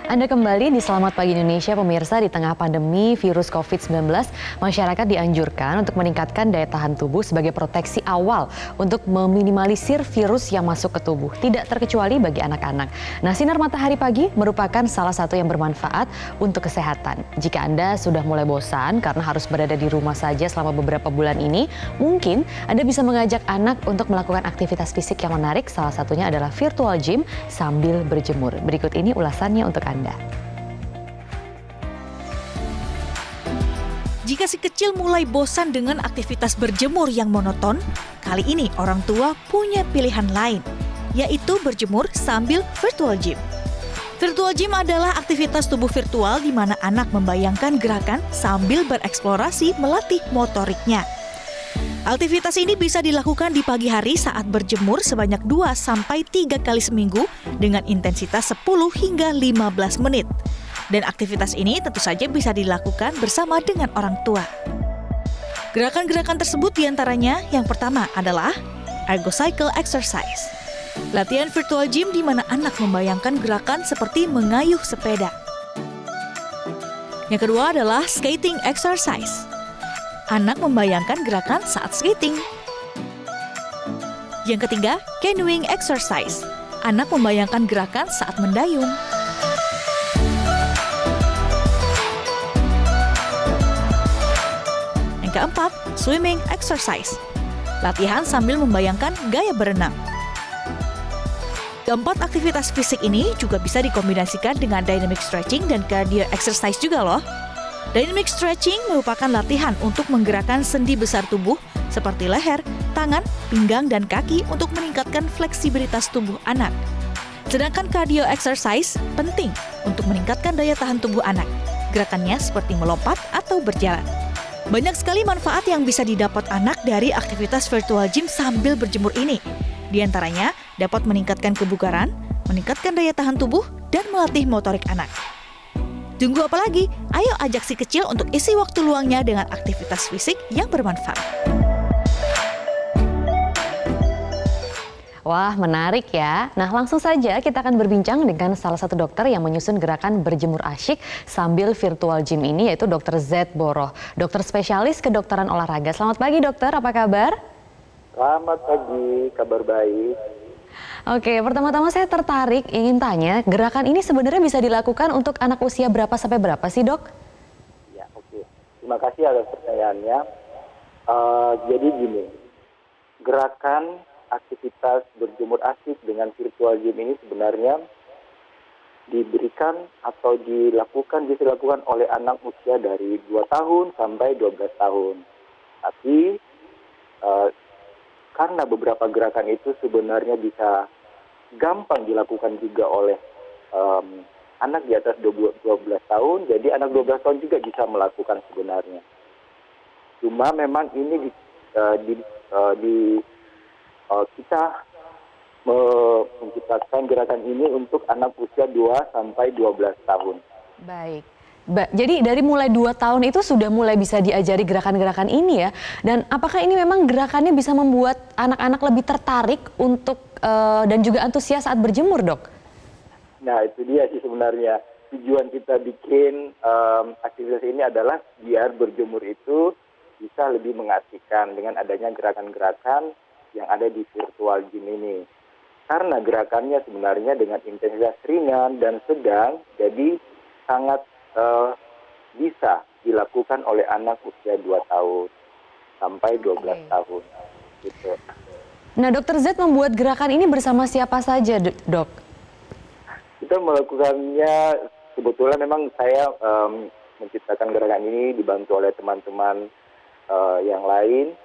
Anda kembali di Selamat Pagi Indonesia, pemirsa. Di tengah pandemi virus COVID-19, masyarakat dianjurkan untuk meningkatkan daya tahan tubuh sebagai proteksi awal untuk meminimalisir virus yang masuk ke tubuh, tidak terkecuali bagi anak-anak. Nah, sinar matahari pagi merupakan salah satu yang bermanfaat untuk kesehatan. Jika Anda sudah mulai bosan karena harus berada di rumah saja selama beberapa bulan ini, mungkin Anda bisa mengajak anak untuk melakukan aktivitas fisik yang menarik, salah satunya adalah virtual gym sambil berjemur. Berikut ini ulasannya untuk Anda. Jika si kecil mulai bosan dengan aktivitas berjemur yang monoton, kali ini orang tua punya pilihan lain, yaitu berjemur sambil virtual gym. Virtual gym adalah aktivitas tubuh virtual di mana anak membayangkan gerakan sambil bereksplorasi melatih motoriknya. Aktivitas ini bisa dilakukan di pagi hari saat berjemur sebanyak 2-3 kali seminggu dengan intensitas 10 hingga 15 menit. Dan aktivitas ini tentu saja bisa dilakukan bersama dengan orang tua. Gerakan-gerakan tersebut diantaranya yang pertama adalah ergocycle exercise. Latihan virtual gym di mana anak membayangkan gerakan seperti mengayuh sepeda. Yang kedua adalah skating exercise. Anak membayangkan gerakan saat skating. Yang ketiga, canoeing exercise. Anak membayangkan gerakan saat mendayung. Yang keempat, swimming exercise. Latihan sambil membayangkan gaya berenang. Keempat aktivitas fisik ini juga bisa dikombinasikan dengan dynamic stretching dan cardio exercise juga loh. Dynamic stretching merupakan latihan untuk menggerakkan sendi besar tubuh seperti leher, tangan, pinggang, dan kaki untuk meningkatkan fleksibilitas tubuh anak. Sedangkan cardio exercise penting untuk meningkatkan daya tahan tubuh anak. Gerakannya seperti melompat atau berjalan. Banyak sekali manfaat yang bisa didapat anak dari aktivitas virtual gym sambil berjemur ini. Di antaranya dapat meningkatkan kebugaran, meningkatkan daya tahan tubuh, dan melatih motorik anak. Tunggu apa lagi? Ayo ajak si kecil untuk isi waktu luangnya dengan aktivitas fisik yang bermanfaat. Wah, menarik ya. Nah, langsung saja kita akan berbincang dengan salah satu dokter yang menyusun gerakan berjemur asyik sambil virtual gym ini, yaitu Dr. Z Boroh, dokter spesialis kedokteran olahraga. Selamat pagi dokter, apa kabar? Selamat pagi, kabar baik. Oke, pertama-tama saya tertarik ingin tanya, gerakan ini sebenarnya bisa dilakukan untuk anak usia berapa sampai berapa sih, Dok? Ya, oke. Terima kasih atas pertanyaannya. Jadi gini, gerakan aktivitas berjemur asyik dengan virtual gym ini sebenarnya diberikan atau bisa dilakukan oleh anak usia dari 2 tahun sampai 12 tahun. Tapi karena beberapa gerakan itu sebenarnya bisa gampang dilakukan juga oleh anak di atas 12 tahun, jadi anak 12 tahun juga bisa melakukan sebenarnya. Cuma memang ini kita menciptakan gerakan ini untuk anak usia 2 sampai 12 tahun. Baik. Jadi dari mulai 2 tahun itu sudah mulai bisa diajari gerakan-gerakan ini ya. Dan apakah ini memang gerakannya bisa membuat anak-anak lebih tertarik untuk dan juga antusias saat berjemur, Dok? Nah, itu dia sih sebenarnya. Tujuan kita bikin aktivitas ini adalah biar berjemur itu bisa lebih mengasihkan dengan adanya gerakan-gerakan yang ada di virtual gym ini. Karena gerakannya sebenarnya dengan intensitas ringan dan sedang, jadi sangat bisa dilakukan oleh anak usia 2 tahun sampai 12 tahun. Gitu. Nah, Dr. Z membuat gerakan ini bersama siapa saja, Dok? Kita melakukannya, kebetulan memang saya menciptakan gerakan ini dibantu oleh teman-teman yang lain,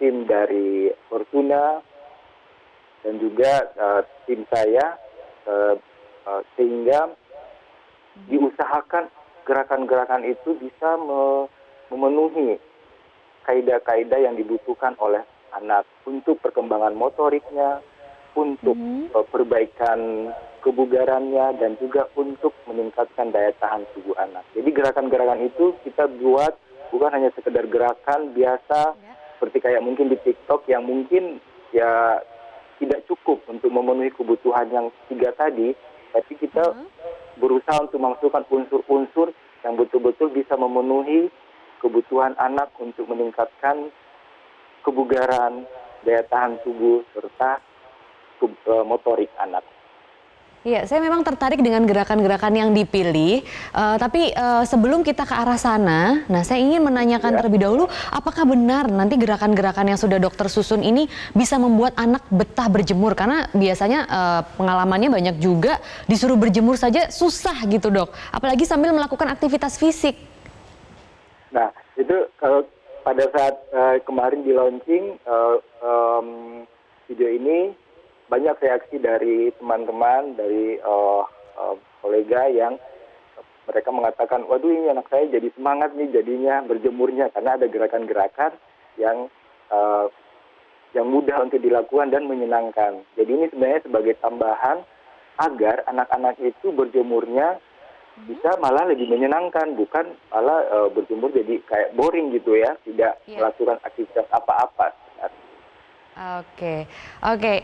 tim dari Fortuna, dan juga tim saya, sehingga diusahakan gerakan-gerakan itu bisa memenuhi kaidah-kaidah yang dibutuhkan oleh anak untuk perkembangan motoriknya, untuk perbaikan kebugarannya, dan juga untuk meningkatkan daya tahan tubuh anak. Jadi gerakan-gerakan itu kita buat bukan hanya sekedar gerakan biasa seperti kayak mungkin di TikTok yang mungkin ya tidak cukup untuk memenuhi kebutuhan yang 3 tadi, tapi kita berusaha untuk memasukkan unsur-unsur yang betul-betul bisa memenuhi kebutuhan anak untuk meningkatkan kebugaran, daya tahan tubuh, serta motorik anak. Iya, saya memang tertarik dengan gerakan-gerakan yang dipilih, tapi sebelum kita ke arah sana, nah saya ingin menanyakan terlebih dahulu, apakah benar nanti gerakan-gerakan yang sudah dokter susun ini bisa membuat anak betah berjemur? Karena biasanya pengalamannya banyak juga disuruh berjemur saja susah gitu dok, apalagi sambil melakukan aktivitas fisik. Nah, itu kalau pada saat kemarin di launching video ini, banyak reaksi dari teman-teman, dari kolega yang mereka mengatakan, waduh ini anak saya jadi semangat nih jadinya berjemurnya, karena ada gerakan-gerakan yang mudah untuk dilakukan dan menyenangkan. Jadi ini sebenarnya sebagai tambahan agar anak-anak itu berjemurnya bisa malah lebih menyenangkan, bukan malah berjemur jadi kayak boring gitu ya, tidak melakukan aktivitas apa-apa. Oke.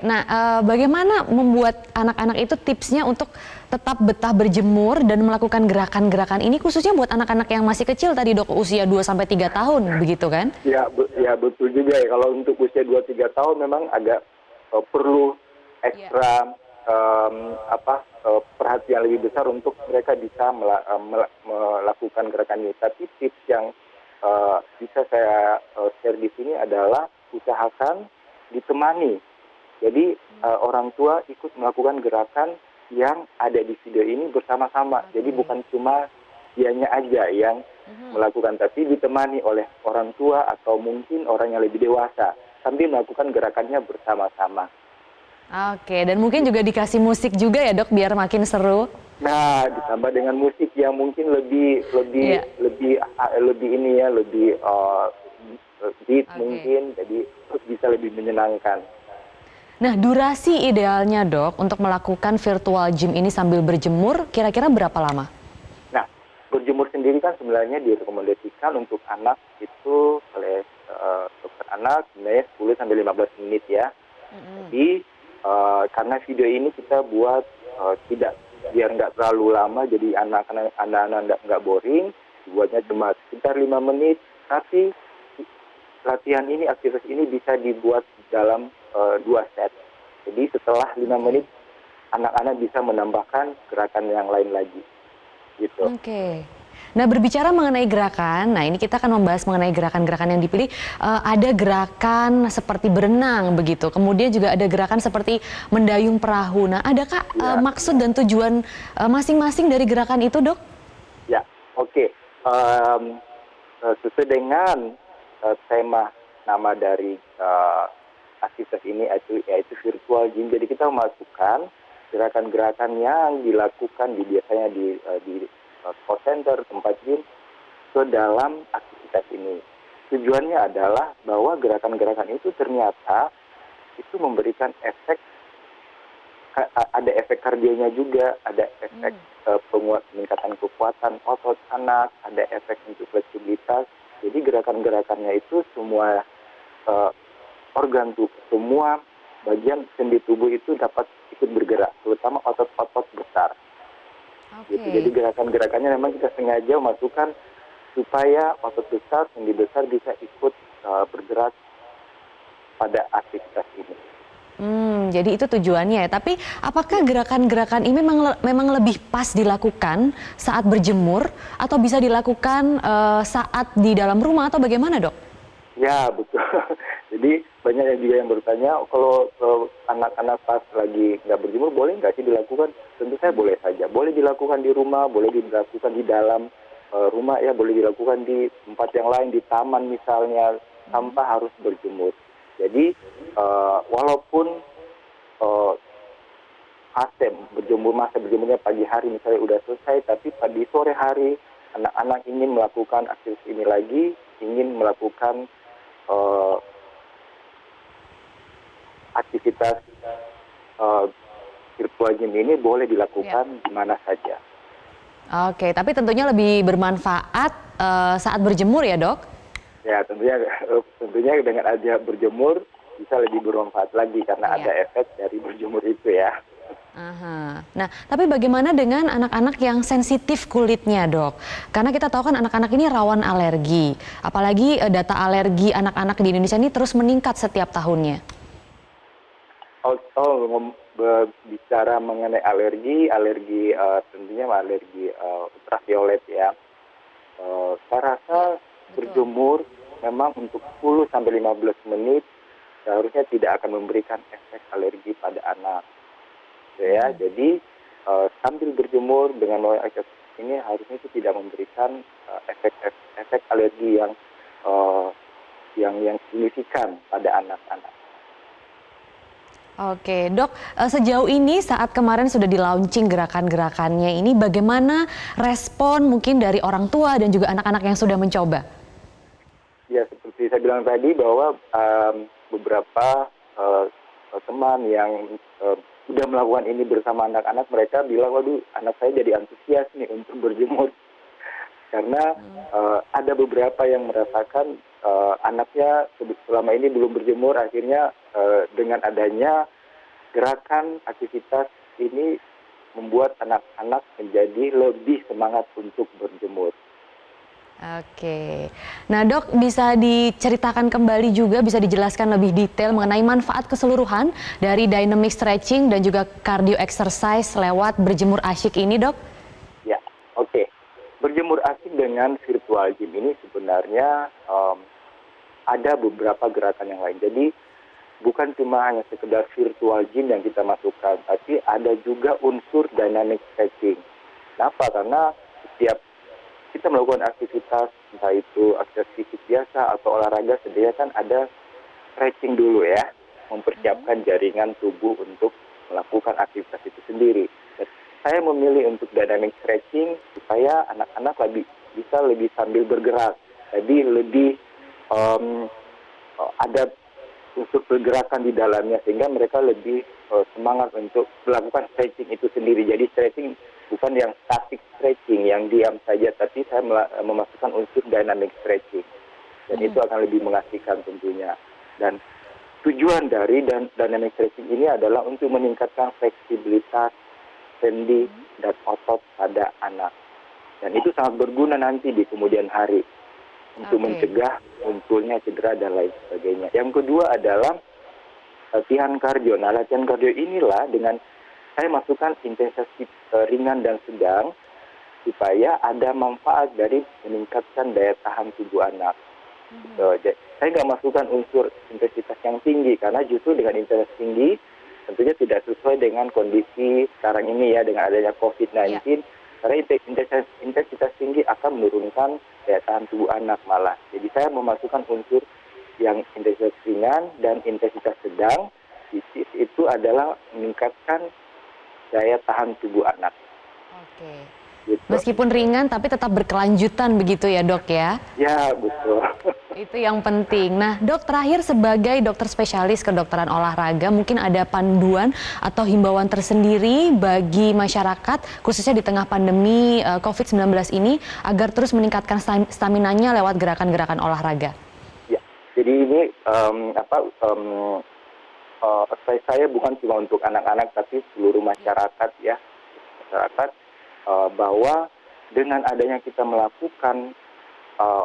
Nah, bagaimana membuat anak-anak itu tipsnya untuk tetap betah berjemur dan melakukan gerakan-gerakan ini khususnya buat anak-anak yang masih kecil tadi dok, usia 2-3 tahun begitu kan? Ya betul juga ya, kalau untuk usia 2-3 tahun memang agak perlu ekstra perhatian lebih besar untuk mereka bisa melakukan gerakan ini. Tapi tips yang bisa saya share di sini adalah usahakan ditemani. Jadi orang tua ikut melakukan gerakan yang ada di video ini bersama-sama. Jadi bukan cuma dianya aja yang melakukan, tapi ditemani oleh orang tua atau mungkin orang yang lebih dewasa sambil melakukan gerakannya bersama-sama. Oke, dan mungkin juga dikasih musik juga ya dok biar makin seru. Nah, ditambah dengan musik yang mungkin lebih ini ya, lebih beat mungkin, jadi bisa lebih menyenangkan. Nah, durasi idealnya dok untuk melakukan virtual gym ini sambil berjemur kira-kira berapa lama? Nah, berjemur sendiri kan sebenarnya direkomendasikan untuk anak itu oleh dokter anak sebenarnya 10-15 menit ya. Jadi karena video ini kita buat biar nggak terlalu lama, jadi anak-anak nggak boring, dibuatnya cuma sekitar 5 menit, tapi latihan ini, aktivitas ini bisa dibuat dalam 2 set. Jadi setelah 5 menit, anak-anak bisa menambahkan gerakan yang lain lagi. Gitu. Oke. Nah, berbicara mengenai gerakan, nah ini kita akan membahas mengenai gerakan-gerakan yang dipilih. Ada gerakan seperti berenang begitu, kemudian juga ada gerakan seperti mendayung perahu. Nah, adakah maksud dan tujuan masing-masing dari gerakan itu, dok? Ya, oke. Sesuai dengan tema nama dari aktivitas ini yaitu virtual gym. Jadi kita memasukkan gerakan-gerakan yang dilakukan biasanya di call center, tempat gym ke dalam aktivitas ini. Tujuannya adalah bahwa gerakan-gerakan itu ternyata itu memberikan efek, ada efek kardionya juga, ada efek peningkatan kekuatan otot anak, ada efek untuk fleksibilitas. Jadi gerakan-gerakannya itu semua organ tubuh, semua bagian sendi tubuh itu dapat ikut bergerak, terutama otot-otot besar. Gitu. Jadi gerakan-gerakannya memang kita sengaja masukkan supaya otot besar, sendi besar bisa ikut bergerak pada aktivitas ini. Jadi itu tujuannya ya. Tapi apakah gerakan-gerakan ini memang lebih pas dilakukan saat berjemur atau bisa dilakukan saat di dalam rumah atau bagaimana, dok? Ya, betul. Jadi banyak yang juga yang bertanya, kalau anak-anak pas lagi nggak berjemur boleh nggak sih dilakukan? Tentu saya boleh saja. Boleh dilakukan di rumah, boleh dilakukan di dalam rumah ya, boleh dilakukan di tempat yang lain, di taman misalnya, tanpa harus berjemur. Jadi walaupun masa berjemurnya pagi hari misalnya udah selesai, tapi pada sore hari anak-anak ingin melakukan aktivitas ini lagi, ingin melakukan aktivitas virtual gym ini boleh dilakukan di mana saja. Oke, tapi tentunya lebih bermanfaat saat berjemur ya, dok? Ya, tentunya dengan aja berjemur bisa lebih bermanfaat lagi karena ada efek dari berjemur itu ya. Aha. Nah, tapi bagaimana dengan anak-anak yang sensitif kulitnya, Dok? Karena kita tahu kan anak-anak ini rawan alergi. Apalagi data alergi anak-anak di Indonesia ini terus meningkat setiap tahunnya. Bicara mengenai alergi tentunya alergi ultraviolet ya. Saya rasa berjemur memang untuk 10 sampai 15 menit seharusnya tidak akan memberikan efek alergi pada anak. Ya, jadi sambil berjemur dengan melakukan aktivitas ini harusnya itu tidak memberikan efek alergi yang signifikan pada anak-anak. Oke, Dok, sejauh ini saat kemarin sudah di-launching gerakan-gerakannya ini, bagaimana respon mungkin dari orang tua dan juga anak-anak yang sudah mencoba? Ya, seperti saya bilang tadi bahwa beberapa teman yang sudah melakukan ini bersama anak-anak, mereka bilang, waduh, anak saya jadi antusias nih untuk berjemur. Karena ada beberapa yang merasakan anaknya selama ini belum berjemur, akhirnya dengan adanya gerakan aktivitas ini membuat anak-anak menjadi lebih semangat untuk berjemur. Oke. Nah, Dok, bisa diceritakan kembali juga, bisa dijelaskan lebih detail mengenai manfaat keseluruhan dari dynamic stretching dan juga cardio exercise lewat berjemur asyik ini, Dok? Ya, oke. Berjemur asyik dengan virtual gym ini sebenarnya ada beberapa gerakan yang lain. Jadi bukan cuma hanya sekedar virtual gym yang kita masukkan, tapi ada juga unsur dynamic stretching. Kenapa? Karena setiap kita melakukan aktivitas, entah itu aktivitas fisik biasa atau olahraga, sebenarnya kan ada stretching dulu ya, mempersiapkan jaringan tubuh untuk melakukan aktivitas itu sendiri. Dan saya memilih untuk dynamic stretching supaya anak-anak bisa lebih sambil bergerak, jadi lebih ada unsur pergerakan di dalamnya sehingga mereka lebih semangat untuk melakukan stretching itu sendiri. Jadi stretching bukan yang static stretching yang diam saja, tapi saya memasukkan unsur dynamic stretching dan itu akan lebih mengasihkan tentunya. Dan tujuan dari dynamic stretching ini adalah untuk meningkatkan fleksibilitas sendi dan otot pada anak, dan itu sangat berguna nanti di kemudian hari untuk mencegah munculnya cedera dan lain sebagainya. Yang kedua adalah latihan kardio. Nah, latihan kardio inilah dengan saya masukkan intensitas ringan dan sedang supaya ada manfaat dari meningkatkan daya tahan tubuh anak. Saya nggak masukkan unsur intensitas yang tinggi karena justru dengan intensitas tinggi tentunya tidak sesuai dengan kondisi sekarang ini ya, dengan adanya COVID-19. Karena intensitas tinggi akan menurunkan daya tahan tubuh anak malah. Jadi saya memasukkan unsur yang intensitas ringan dan intensitas sedang, itu adalah meningkatkan daya tahan tubuh anak. Oke. Gitu. Meskipun ringan tapi tetap berkelanjutan begitu ya, Dok ya? Ya, betul. Itu yang penting. Nah, Dok, terakhir sebagai dokter spesialis kedokteran olahraga, mungkin ada panduan atau himbauan tersendiri bagi masyarakat, khususnya di tengah pandemi COVID-19 ini, agar terus meningkatkan staminanya lewat gerakan-gerakan olahraga? Ya, jadi ini saya bukan cuma untuk anak-anak, tapi seluruh masyarakat ya, bahwa dengan adanya kita melakukan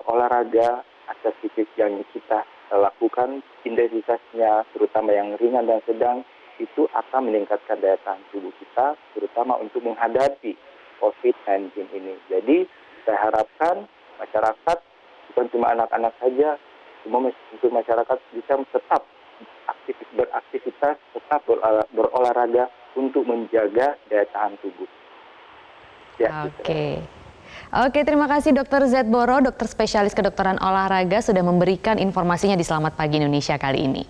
olahraga aktivitas fisik yang kita lakukan, intensitasnya terutama yang ringan dan sedang itu akan meningkatkan daya tahan tubuh kita, terutama untuk menghadapi COVID-19 ini. Jadi saya harapkan masyarakat, bukan cuma anak-anak saja, semua untuk masyarakat bisa tetap beraktivitas, tetap berolahraga untuk menjaga daya tahan tubuh. Ya, Oke. Oke, terima kasih Dr. Z Boro, dokter spesialis kedokteran olahraga sudah memberikan informasinya di Selamat Pagi Indonesia kali ini.